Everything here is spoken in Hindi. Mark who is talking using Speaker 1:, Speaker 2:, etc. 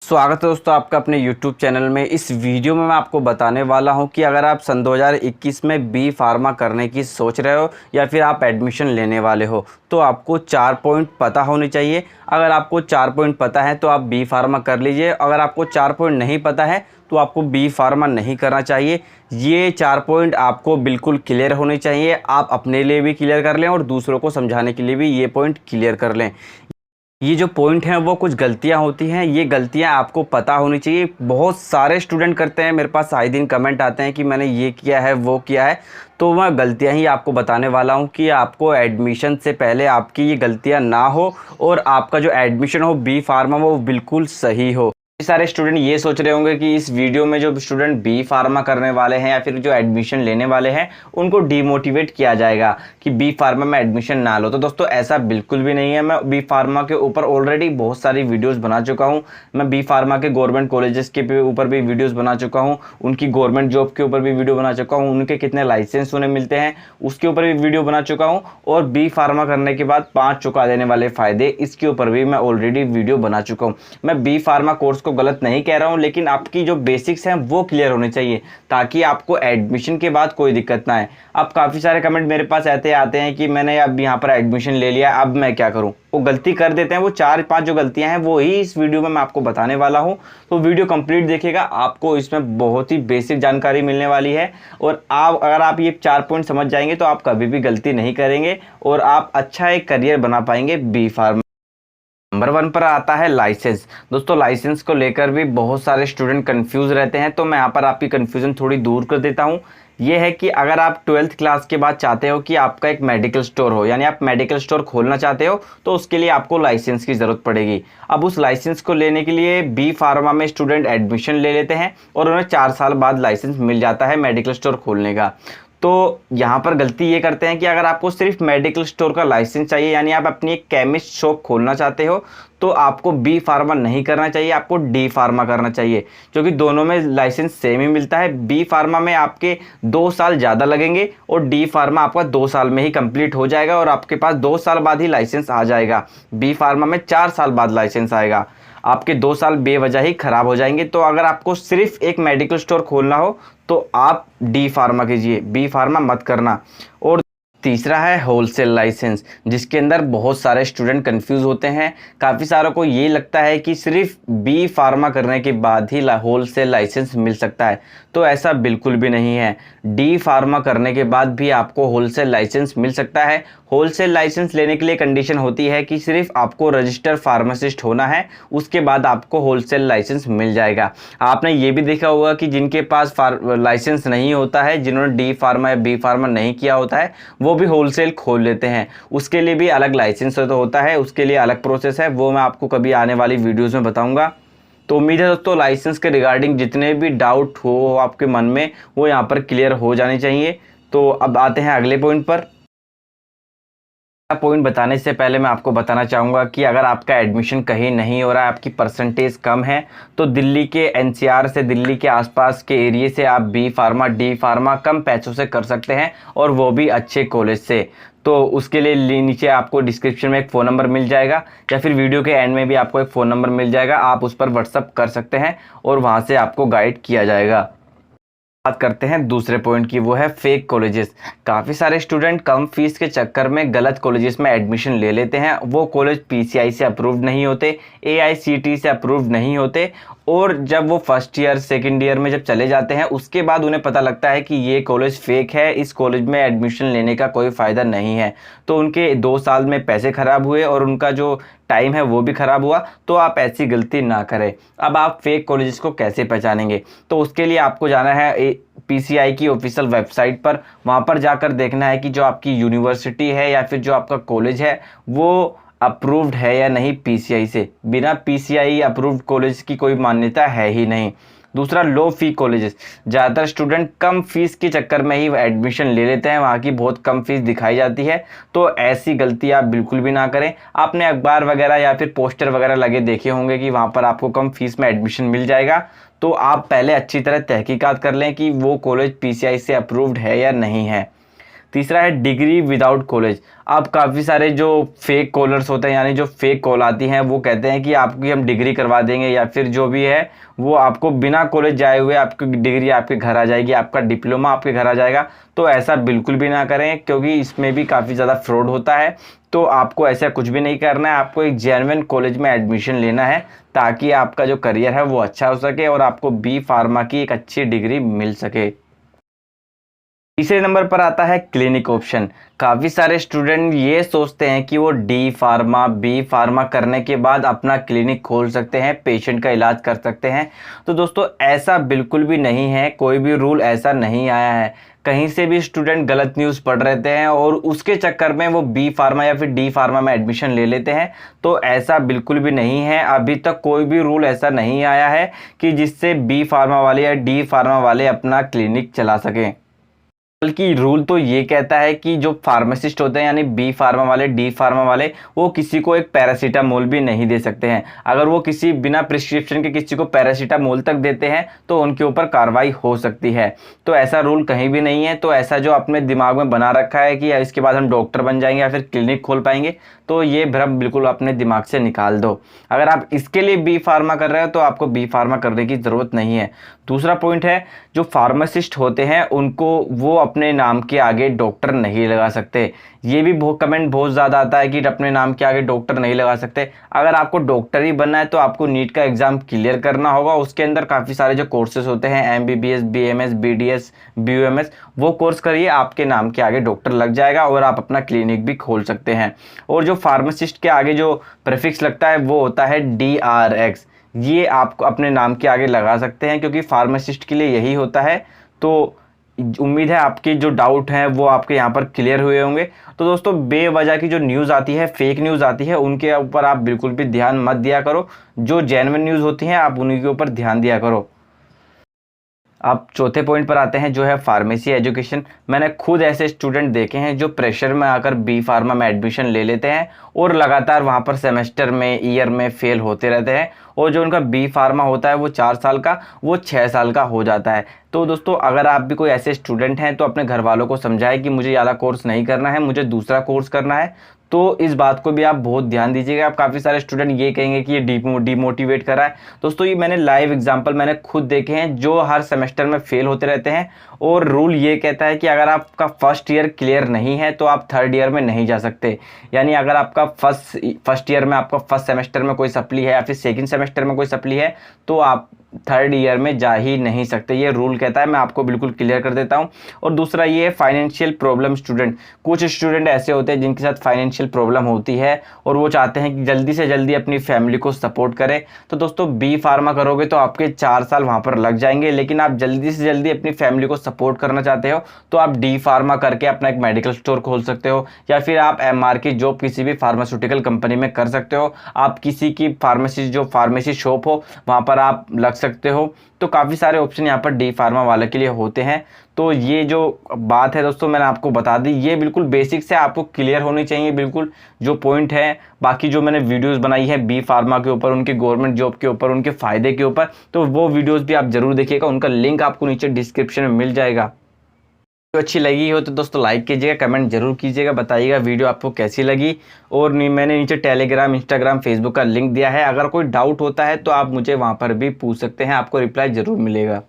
Speaker 1: स्वागत है दोस्तों आपका अपने YouTube चैनल में। इस वीडियो में मैं आपको बताने वाला हूं कि अगर आप सन 2021 में बी फार्मा करने की सोच रहे हो या फिर आप एडमिशन लेने वाले हो तो आपको 4 पॉइंट पता होने चाहिए। अगर आपको 4 पॉइंट पता है तो आप बी फार्मा कर लीजिए। अगर आपको 4 पॉइंट नहीं पता है तो आपको बी फार्मा नहीं करना चाहिए। ये 4 पॉइंट आपको बिल्कुल क्लियर होने चाहिए। आप अपने लिए भी क्लियर कर लें और दूसरों को समझाने के लिए भी ये पॉइंट क्लियर कर लें। ये जो पॉइंट हैं वो कुछ गलतियां होती हैं, ये गलतियां आपको पता होनी चाहिए। बहुत सारे स्टूडेंट करते हैं, मेरे पास आए दिन कमेंट आते हैं कि मैंने ये किया है वो किया है। तो मैं गलतियां ही आपको बताने वाला हूं कि आपको एडमिशन से पहले आपकी ये गलतियां ना हो और आपका जो एडमिशन हो बी फार्मा वो बिल्कुल सही हो। सारे स्टूडेंट ये सोच रहे होंगे कि इस वीडियो में जो स्टूडेंट बी फार्मा करने वाले हैं या फिर जो एडमिशन लेने वाले हैं उनको डीमोटिवेट किया जाएगा कि बी फार्मा में एडमिशन ना लो। तो दोस्तों ऐसा बिल्कुल भी नहीं है। मैं बी फार्मा के ऊपर ऑलरेडी बहुत सारी वीडियोस बना चुका हूं। मैं बी फार्मा के गवर्नमेंट कॉलेजेस के ऊपर भी वीडियोज़ बना चुका हूँ, उनकी गवर्नमेंट जॉब के ऊपर भी वीडियो बना चुका हूँ, उनके कितने लाइसेंस उन्हें मिलते हैं उसके ऊपर भी वीडियो बना चुका हूँ, और बी फार्मा करने के बाद 5 चुका देने वाले फ़ायदे इसके ऊपर भी मैं ऑलरेडी वीडियो बना चुका हूँ। मैं बी फार्मा कोर्स को गलत नहीं कह रहा हूं, लेकिन आपकी जो बेसिक्स हैं वो क्लियर होने चाहिए ताकि आपको एडमिशन के बाद कोई दिक्कत ना आए। अब काफ़ी सारे कमेंट मेरे पास ऐसे आते हैं कि मैंने अब यहाँ पर एडमिशन ले लिया, अब मैं क्या करूँ। वो गलती कर देते हैं। वो 4-5 जो गलतियां हैं वो ही इस वीडियो में मैं आपको बताने वाला हूं। तो वीडियो कंप्लीट देखिएगा, आपको इसमें बहुत ही बेसिक जानकारी मिलने वाली है। और अगर आप ये 4 पॉइंट समझ जाएंगे तो आप कभी भी गलती नहीं करेंगे और आप अच्छा एक करियर बना पाएंगे बी फार्मा। नंबर 1 पर आता है लाइसेंस। दोस्तों लाइसेंस को लेकर भी बहुत सारे स्टूडेंट कंफ्यूज रहते हैं, तो मैं यहाँ पर आपकी कंफ्यूजन थोड़ी दूर कर देता हूँ। ये है कि अगर आप 12th क्लास के बाद चाहते हो कि आपका एक मेडिकल स्टोर हो, यानी आप मेडिकल स्टोर खोलना चाहते हो, तो उसके लिए आपको लाइसेंस की ज़रूरत पड़ेगी। अब उस लाइसेंस को लेने के लिए बी फार्मा में स्टूडेंट एडमिशन ले लेते हैं और उन्हें 4 साल बाद लाइसेंस मिल जाता है मेडिकल स्टोर खोलने का। तो यहाँ पर गलती ये करते हैं कि अगर आपको सिर्फ मेडिकल स्टोर का लाइसेंस चाहिए, यानी आप अपनी एक केमिस्ट शॉप खोलना चाहते हो, तो आपको बी फार्मा नहीं करना चाहिए, आपको डी फार्मा करना चाहिए, क्योंकि दोनों में लाइसेंस सेम ही मिलता है। बी फार्मा में आपके 2 साल ज़्यादा लगेंगे और डी फार्मा आपका 2 साल में ही कंप्लीट हो जाएगा और आपके पास 2 साल बाद ही लाइसेंस आ जाएगा। बी फार्मा में 4 साल बाद लाइसेंस आएगा। आपके 2 साल बेवजह ही खराब हो जाएंगे। तो अगर आपको सिर्फ एक मेडिकल स्टोर खोलना हो तो आप डी फार्मा कीजिए, बी फार्मा मत करना। और तीसरा है होलसेल लाइसेंस, जिसके अंदर बहुत सारे स्टूडेंट कंफ्यूज होते हैं। काफ़ी सारों को ये लगता है कि सिर्फ बी फार्मा करने के बाद ही होलसेल लाइसेंस मिल सकता है, तो ऐसा बिल्कुल भी नहीं है। डी फार्मा करने के बाद भी आपको होलसेल लाइसेंस मिल सकता है। होलसेल लाइसेंस लेने के लिए कंडीशन होती है कि सिर्फ आपको रजिस्टर फार्मासिस्ट होना है, उसके बाद आपको होलसेल लाइसेंस मिल जाएगा। आपने ये भी देखा होगा कि जिनके पास लाइसेंस नहीं होता है, जिन्होंने डी फार्मा या बी फार्मा नहीं किया होता है, वो भी होलसेल खोल लेते हैं। उसके लिए भी अलग लाइसेंस तो होता है, उसके लिए अलग प्रोसेस है, वो मैं आपको कभी आने वाली वीडियोज़ में बताऊँगा। तो उम्मीद है दोस्तों लाइसेंस के रिगार्डिंग जितने भी डाउट हो आपके मन में वो यहाँ पर क्लियर हो जाने चाहिए। तो अब आते हैं अगले पॉइंट पर। पॉइंट बताने से पहले मैं आपको बताना चाहूँगा कि अगर आपका एडमिशन कहीं नहीं हो रहा है, आपकी परसेंटेज कम है, तो दिल्ली के एनसीआर से, दिल्ली के आसपास के एरिया से आप बी फार्मा डी फार्मा कम पैसों से कर सकते हैं, और वो भी अच्छे कॉलेज से। तो उसके लिए नीचे आपको डिस्क्रिप्शन में एक फ़ोन नंबर मिल जाएगा या फिर वीडियो के एंड में भी आपको एक फ़ोन नंबर मिल जाएगा। आप उस पर व्हाट्सअप कर सकते हैं और वहाँ से आपको गाइड किया जाएगा। बात करते हैं दूसरे पॉइंट की, वो है फेक कॉलेजेस। काफ़ी सारे स्टूडेंट कम फीस के चक्कर में गलत कॉलेजेस में एडमिशन ले लेते हैं। वो कॉलेज पीसीआई से अप्रूव्ड नहीं होते, एआईसीटी से अप्रूव्ड नहीं होते, और जब वो फर्स्ट ईयर सेकंड ईयर में जब चले जाते हैं उसके बाद उन्हें पता लगता है कि ये कॉलेज फेक है, इस कॉलेज में एडमिशन लेने का कोई फ़ायदा नहीं है। तो उनके 2 साल में पैसे ख़राब हुए और उनका जो टाइम है वो भी ख़राब हुआ। तो आप ऐसी गलती ना करें। अब आप फेक कॉलेजेस को कैसे पहचानेंगे, तो उसके लिए आपको जाना है पीसीआई की ऑफिशियल वेबसाइट पर। वहाँ पर जाकर देखना है कि जो आपकी यूनिवर्सिटी है या फिर जो आपका कॉलेज है वो अप्रूव्ड है या नहीं पीसीआई से। बिना पीसीआई अप्रूव्ड कॉलेज की कोई मान्यता है ही नहीं। दूसरा, लो फी कॉलेजेस। ज़्यादातर स्टूडेंट कम फीस के चक्कर में ही एडमिशन ले लेते हैं, वहाँ की बहुत कम फीस दिखाई जाती है। तो ऐसी गलती आप बिल्कुल भी ना करें। आपने अखबार वगैरह या फिर पोस्टर वगैरह लगे देखे होंगे कि वहाँ पर आपको कम फीस में एडमिशन मिल जाएगा। तो आप पहले अच्छी तरह तहकीकात कर लें कि वो कॉलेज पीसीआई से अप्रूव्ड है या नहीं है। तीसरा है डिग्री विदाउट कॉलेज। अब काफ़ी सारे जो फेक कॉलर्स होते हैं, यानी जो फेक कॉल आती हैं, वो कहते हैं कि आपकी हम डिग्री करवा देंगे, या फिर जो भी है वो आपको बिना कॉलेज जाए हुए आपकी डिग्री आपके घर आ जाएगी, आपका डिप्लोमा आपके घर आ जाएगा। तो ऐसा बिल्कुल भी ना करें, क्योंकि इसमें भी काफ़ी ज़्यादा फ्रॉड होता है। तो आपको ऐसा कुछ भी नहीं करना है, आपको एक जेन्युइन कॉलेज में एडमिशन लेना है, ताकि आपका जो करियर है वो अच्छा हो सके और आपको बी फार्मा की एक अच्छी डिग्री मिल सके। तीसरे नंबर पर आता है क्लिनिक ऑप्शन। काफ़ी सारे स्टूडेंट ये सोचते हैं कि वो डी फार्मा बी फार्मा करने के बाद अपना क्लिनिक खोल सकते हैं, पेशेंट का इलाज कर सकते हैं। तो दोस्तों ऐसा बिल्कुल भी नहीं है, कोई भी रूल ऐसा नहीं आया है। कहीं से भी स्टूडेंट गलत न्यूज़ पढ़ रहते हैं और उसके चक्कर में वो बी फार्मा या फिर डी फार्मा में एडमिशन ले लेते हैं। तो ऐसा बिल्कुल भी नहीं है, अभी तक कोई भी रूल ऐसा नहीं आया है कि जिससे बी फार्मा वाले या डी फार्मा वाले अपना क्लिनिक चला सकें। बल्कि रूल तो ये कहता है कि जो फार्मासिस्ट होते हैं, यानी बी फार्मा वाले डी फार्मा वाले, वो किसी को एक पैरासीटामोल भी नहीं दे सकते हैं। अगर वो किसी बिना प्रिस्क्रिप्शन के किसी को पैरासीटामोल तक देते हैं तो उनके ऊपर कार्रवाई हो सकती है। तो ऐसा रूल कहीं भी नहीं है। तो ऐसा जो अपने दिमाग में बना रखा है कि इसके बाद हम डॉक्टर बन जाएंगे या फिर क्लिनिक खोल पाएंगे, तो ये भ्रम बिल्कुल अपने दिमाग से निकाल दो। अगर आप इसके लिए बी फार्मा कर रहे हो तो आपको बी फार्मा करने की ज़रूरत नहीं है। दूसरा पॉइंट है, जो फार्मासिस्ट होते हैं उनको वो अपने नाम के आगे डॉक्टर नहीं लगा सकते। ये भी कमेंट बहुत ज़्यादा आता है कि अपने नाम के आगे डॉक्टर नहीं लगा सकते। अगर आपको डॉक्टर ही बनना है तो आपको नीट का एग्ज़ाम क्लियर करना होगा। उसके अंदर काफ़ी सारे जो कोर्सेज होते हैं, MBBS, BMS, BDS, BUMS, वो कोर्स करिए, आपके नाम के आगे डॉक्टर लग जाएगा और आप अपना क्लिनिक भी खोल सकते हैं। और जो फार्मासिस्ट के आगे जो प्रीफिक्स लगता है वो होता है DRX। ये आप अपने नाम के आगे लगा सकते हैं, क्योंकि फार्मासिस्ट के लिए यही होता है। तो उम्मीद है आपके जो डाउट हैं वो आपके यहाँ पर क्लियर हुए होंगे। तो दोस्तों बेवजह की जो न्यूज़ आती है, फेक न्यूज़ आती है, उनके ऊपर आप बिल्कुल भी ध्यान मत दिया करो। जो जेन्युइन न्यूज़ होती हैं आप उन्हीं के ऊपर ध्यान दिया करो। अब चौथे पॉइंट पर आते हैं, जो है फार्मेसी एजुकेशन। मैंने खुद ऐसे स्टूडेंट देखे हैं जो प्रेशर में आकर बी फार्मा में एडमिशन ले लेते हैं और लगातार वहाँ पर सेमेस्टर में, ईयर में फेल होते रहते हैं, और जो उनका बी फार्मा होता है वो 4 साल का, वो 6 साल का हो जाता है। तो दोस्तों अगर आप भी कोई ऐसे स्टूडेंट हैं तो अपने घर वालों को समझाएं कि मुझे ये वाला कोर्स नहीं करना है, मुझे दूसरा कोर्स करना है। तो इस बात को भी आप बहुत ध्यान दीजिएगा। आप काफ़ी सारे स्टूडेंट ये कहेंगे कि ये डिमोटिवेट कर रहा है। दोस्तों ये मैंने लाइव एग्जांपल मैंने खुद देखे हैं, जो हर सेमेस्टर में फेल होते रहते हैं। और रूल ये कहता है कि अगर आपका फर्स्ट ईयर क्लियर नहीं है तो आप थर्ड ईयर में नहीं जा सकते। यानी अगर आपका फर्स्ट ईयर में आपका फर्स्ट सेमेस्टर में कोई सप्ली है या फिर सेकंड सेमेस्टर में कोई सप्ली है तो आप थर्ड ईयर में जा ही नहीं सकते। ये रूल कहता है, मैं आपको बिल्कुल क्लियर कर देता हूँ। और दूसरा ये है फाइनेंशियल प्रॉब्लम स्टूडेंट। कुछ स्टूडेंट ऐसे होते हैं जिनके साथ फाइनेंशियल प्रॉब्लम होती है और वो चाहते हैं कि जल्दी से जल्दी अपनी फैमिली को सपोर्ट करें। तो दोस्तों बी फार्मा करोगे तो आपके 4 साल वहाँ पर लग जाएंगे, लेकिन आप जल्दी से जल्दी अपनी फैमिली को सपोर्ट करना चाहते हो तो आप डी फार्मा करके अपना एक मेडिकल स्टोर खोल सकते हो, या फिर आप MR की जॉब किसी भी फार्मास्यूटिकल कंपनी में कर सकते हो। आप किसी की फार्मेसी शॉप हो वहाँ पर आप लग सकते हो। तो काफ़ी सारे ऑप्शन यहाँ पर डी फार्मा वाले के लिए होते हैं। तो ये जो बात है दोस्तों मैंने आपको बता दी, ये बिल्कुल बेसिक से आपको क्लियर होनी चाहिए बिल्कुल जो पॉइंट है। बाकी जो मैंने वीडियोस बनाई है बी फार्मा के ऊपर, उनके गवर्नमेंट जॉब के ऊपर, उनके फ़ायदे के ऊपर, तो वो वीडियोस भी आप ज़रूर देखिएगा। उनका लिंक आपको नीचे डिस्क्रिप्शन में मिल जाएगा। वीडियो अच्छी लगी हो तो दोस्तों लाइक कीजिएगा, कमेंट जरूर कीजिएगा, बताइएगा वीडियो आपको कैसी लगी। और मैंने नीचे टेलीग्राम, इंस्टाग्राम, फेसबुक का लिंक दिया है। अगर कोई डाउट होता है तो आप मुझे वहाँ पर भी पूछ सकते हैं, आपको रिप्लाई ज़रूर मिलेगा।